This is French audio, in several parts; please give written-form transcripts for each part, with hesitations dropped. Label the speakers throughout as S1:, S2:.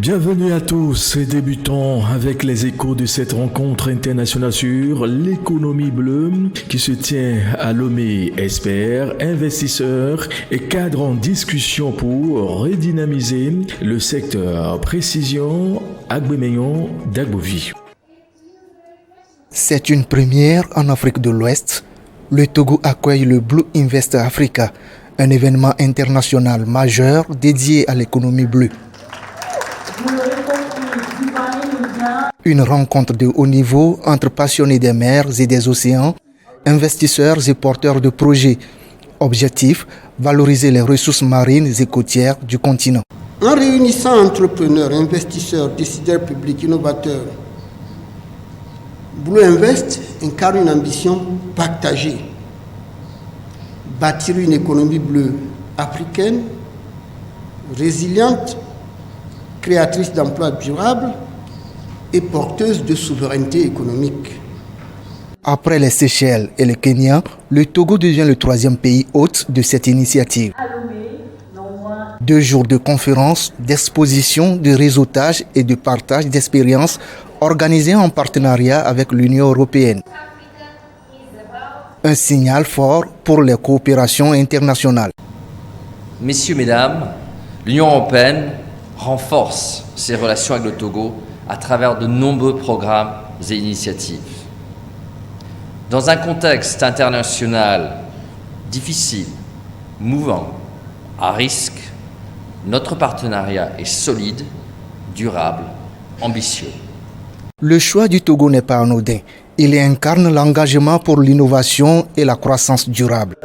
S1: Bienvenue à tous et débutons avec les échos de cette rencontre internationale sur l'économie bleue qui se tient à Lomé. Experts, investisseurs et cadres en discussion pour redynamiser le secteur précision Agbemeyon d'Agbovi.
S2: C'est une première en Afrique de l'Ouest. Le Togo accueille le Blue Invest Africa, un événement international majeur dédié à l'économie bleue. Une rencontre de haut niveau entre passionnés des mers et des océans, investisseurs et porteurs de projets. Objectif, valoriser les ressources marines et côtières du continent.
S3: En réunissant entrepreneurs, investisseurs, décideurs publics, innovateurs, Blue Invest incarne une ambition partagée. Bâtir une économie bleue africaine, résiliente, créatrice d'emplois durables et porteuse de souveraineté économique.
S2: Après les Seychelles et le Kenya, le Togo devient le troisième pays hôte de cette initiative. 2 jours de conférences, d'expositions, de réseautage et de partage d'expériences organisés en partenariat avec l'Union européenne. Un signal fort pour les coopérations internationales.
S4: Messieurs, Mesdames, l'Union européenne renforce ses relations avec le Togo à travers de nombreux programmes et initiatives. Dans un contexte international difficile, mouvant, à risque, notre partenariat est solide, durable, ambitieux.
S2: Le choix du Togo n'est pas anodin. Il incarne l'engagement pour l'innovation et la croissance durable.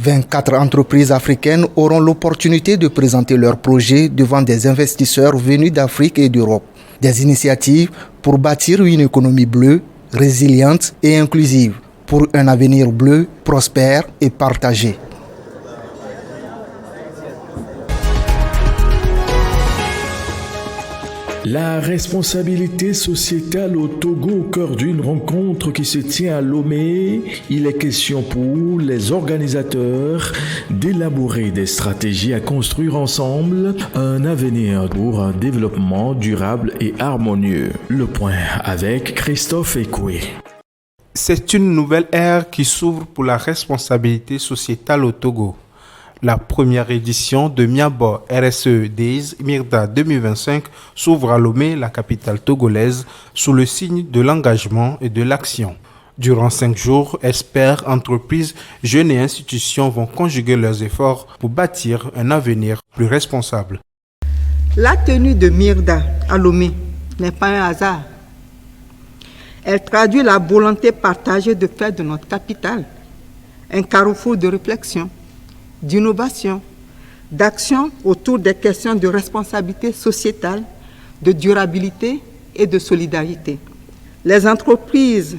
S2: 24 entreprises africaines auront l'opportunité de présenter leurs projets devant des investisseurs venus d'Afrique et d'Europe. Des initiatives pour bâtir une économie bleue, résiliente et inclusive, pour un avenir bleu, prospère et partagé.
S1: La responsabilité sociétale au Togo au cœur d'une rencontre qui se tient à Lomé. Il est question pour les organisateurs d'élaborer des stratégies à construire ensemble un avenir pour un développement durable et harmonieux. Le point avec Christophe Ekoué.
S5: C'est une nouvelle ère qui s'ouvre pour la responsabilité sociétale au Togo. La première édition de Miabo RSE Days Mirda 2025 s'ouvre à Lomé, la capitale togolaise, sous le signe de l'engagement et de l'action. Durant 5 jours, experts, entreprises, jeunes et institutions vont conjuguer leurs efforts pour bâtir un avenir plus responsable.
S6: La tenue de Mirda à Lomé n'est pas un hasard. Elle traduit la volonté partagée de faire de notre capitale un carrefour de réflexion, d'innovation, d'action autour des questions de responsabilité sociétale, de durabilité et de solidarité. Les entreprises,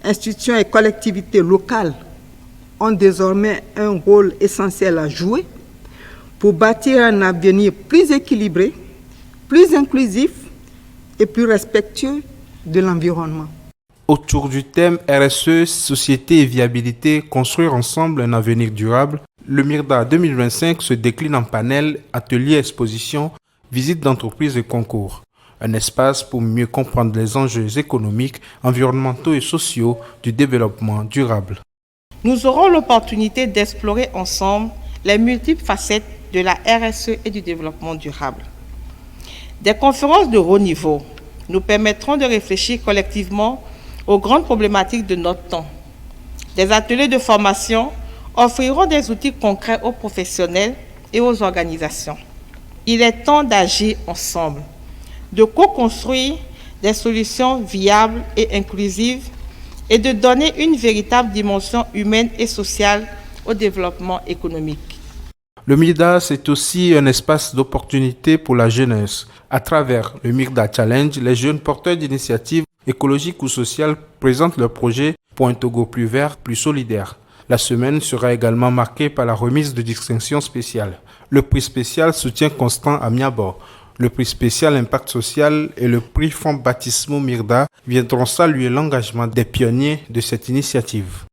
S6: institutions et collectivités locales ont désormais un rôle essentiel à jouer pour bâtir un avenir plus équilibré, plus inclusif et plus respectueux de l'environnement.
S5: Autour du thème RSE, société et viabilité, construire ensemble un avenir durable, le Mirda 2025 se décline en panels, ateliers, expositions, visites d'entreprises et concours. Un espace pour mieux comprendre les enjeux économiques, environnementaux et sociaux du développement durable.
S7: Nous aurons l'opportunité d'explorer ensemble les multiples facettes de la RSE et du développement durable. Des conférences de haut niveau nous permettront de réfléchir collectivement aux grandes problématiques de notre temps. Des ateliers de formation offriront des outils concrets aux professionnels et aux organisations. Il est temps d'agir ensemble, de co-construire des solutions viables et inclusives et de donner une véritable dimension humaine et sociale au développement économique.
S5: Le Mirda, c'est aussi un espace d'opportunité pour la jeunesse. À travers le Mirda Challenge, les jeunes porteurs d'initiatives écologiques ou sociales présentent leurs projets pour un Togo plus vert, plus solidaire. La semaine sera également marquée par la remise de distinctions spéciales. Le prix spécial Soutien constant à Miabo, le prix spécial Impact social et le prix Fonds Baptismaux Mirda viendront saluer l'engagement des pionniers de cette initiative.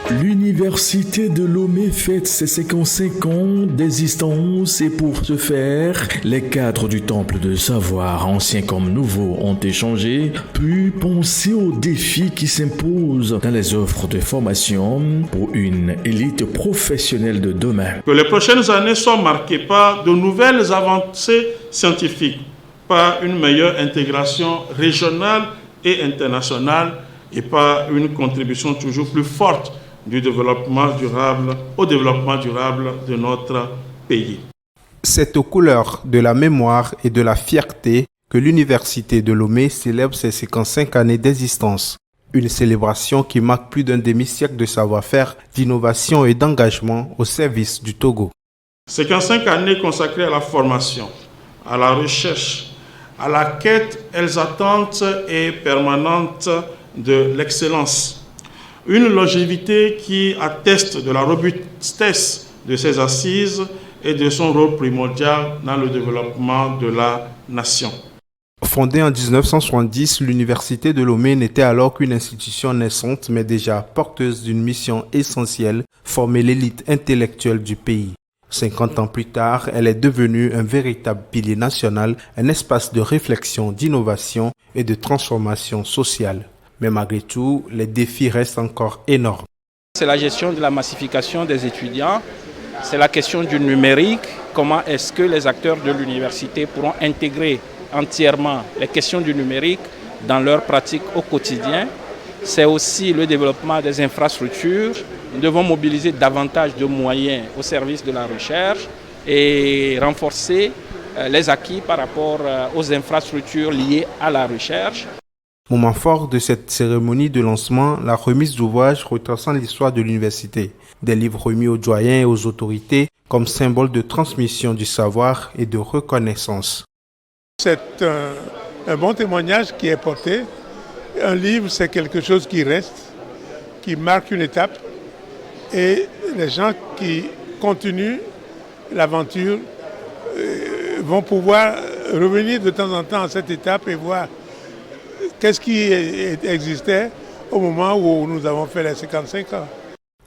S1: L'Union L'université de Lomé fête ses 55 ans d'existence et pour ce faire, les cadres du temple de savoir, anciens comme nouveaux, ont échangé, puis pensé aux défis qui s'imposent dans les offres de formation pour une élite professionnelle de demain.
S8: Que les prochaines années soient marquées par de nouvelles avancées scientifiques, par une meilleure intégration régionale et internationale et par une contribution toujours plus forte au développement durable de notre pays.
S5: C'est aux couleurs de la mémoire et de la fierté que l'Université de Lomé célèbre ses 55 années d'existence. Une célébration qui marque plus d'un demi-siècle de savoir-faire, d'innovation et d'engagement au service du Togo.
S8: 55 années consacrées à la formation, à la recherche, à la quête exaltante et permanente de l'excellence. Une longévité qui atteste de la robustesse de ses assises et de son rôle primordial dans le développement de la nation.
S5: Fondée en 1970, l'Université de Lomé n'était alors qu'une institution naissante, mais déjà porteuse d'une mission essentielle, former l'élite intellectuelle du pays. 50 ans plus tard, elle est devenue un véritable pilier national, un espace de réflexion, d'innovation et de transformation sociale. Mais malgré tout, les défis restent encore énormes.
S9: C'est la gestion de la massification des étudiants, c'est la question du numérique, comment est-ce que les acteurs de l'université pourront intégrer entièrement les questions du numérique dans leur pratique au quotidien. C'est aussi le développement des infrastructures. Nous devons mobiliser davantage de moyens au service de la recherche et renforcer les acquis par rapport aux infrastructures liées à la recherche.
S5: Moment fort de cette cérémonie de lancement, la remise d'ouvrages retraçant l'histoire de l'université. Des livres remis aux doyens et aux autorités comme symbole de transmission du savoir et de reconnaissance.
S10: C'est un bon témoignage qui est porté. Un livre, c'est quelque chose qui reste, qui marque une étape. Et les gens qui continuent l'aventure vont pouvoir revenir de temps en temps à cette étape et voir qu'est-ce qui existait au moment où nous avons fait les 55 ans.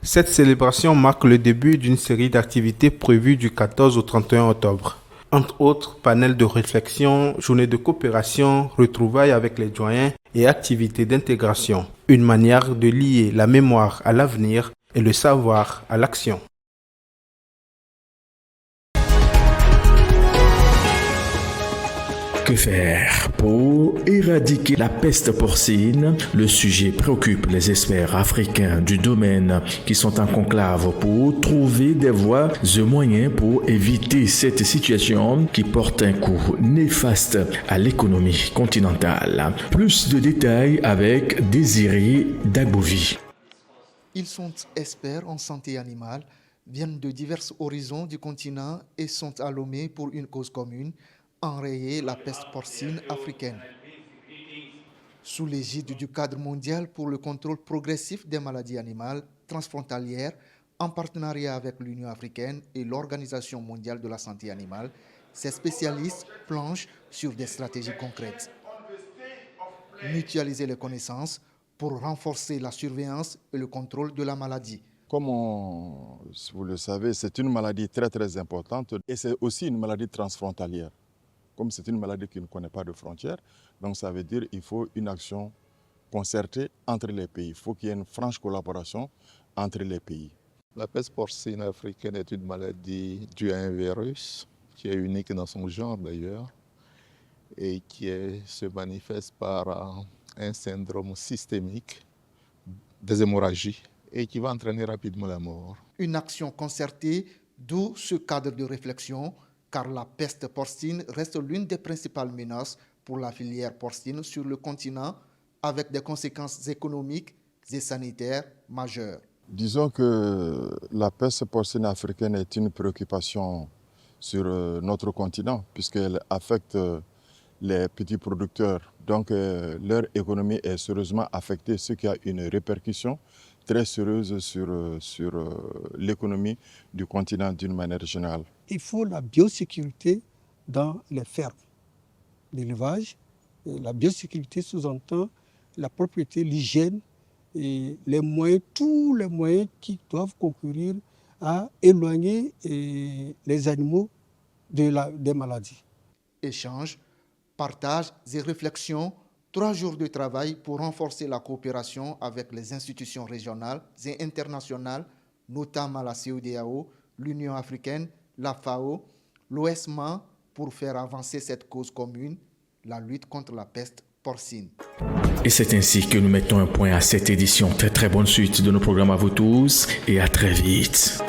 S5: Cette célébration marque le début d'une série d'activités prévues du 14 au 31 octobre. Entre autres, panels de réflexion, journées de coopération, retrouvailles avec les doyens et activités d'intégration. Une manière de lier la mémoire à l'avenir et le savoir à l'action.
S1: Que faire pour éradiquer la peste porcine? Le sujet préoccupe les experts africains du domaine qui sont en conclave pour trouver des voies et moyens pour éviter cette situation qui porte un coup néfaste à l'économie continentale. Plus de détails avec Désiré Dagbovi.
S2: Ils sont experts en santé animale, viennent de divers horizons du continent et sont à Lomé pour une cause commune, enrayer la peste porcine africaine. Sous l'égide du cadre mondial pour le contrôle progressif des maladies animales transfrontalières, en partenariat avec l'Union africaine et l'Organisation mondiale de la santé animale, ces spécialistes planchent sur des stratégies concrètes. Mutualiser les connaissances pour renforcer la surveillance et le contrôle de la maladie.
S11: Comme vous le savez, c'est une maladie très très importante et c'est aussi une maladie transfrontalière. Comme c'est une maladie qui ne connaît pas de frontières, donc ça veut dire qu'il faut une action concertée entre les pays. Il faut qu'il y ait une franche collaboration entre les pays.
S12: La peste porcine africaine est une maladie due à un virus qui est unique dans son genre d'ailleurs et qui se manifeste par un syndrome systémique des hémorragies et qui va entraîner rapidement la mort.
S2: Une action concertée, d'où ce cadre de réflexion, car la peste porcine reste l'une des principales menaces pour la filière porcine sur le continent, avec des conséquences économiques et sanitaires majeures.
S11: Disons que la peste porcine africaine est une préoccupation sur notre continent, puisqu'elle affecte les petits producteurs. Donc leur économie est sérieusement affectée, ce qui a une répercussion très sérieuse sur l'économie du continent d'une manière générale.
S13: Il faut la biosécurité dans les fermes, l'élevage. La biosécurité sous-entend la propriété, l'hygiène tous les moyens qui doivent concourir à éloigner les animaux des maladies.
S2: Échanges, partages et réflexions, 3 jours de travail pour renforcer la coopération avec les institutions régionales et internationales, notamment la CEDEAO, l'Union africaine, la FAO, l'OSMA, pour faire avancer cette cause commune, la lutte contre la peste porcine.
S1: Et c'est ainsi que nous mettons un point à cette édition. Très très bonne suite de nos programmes à vous tous et à très vite.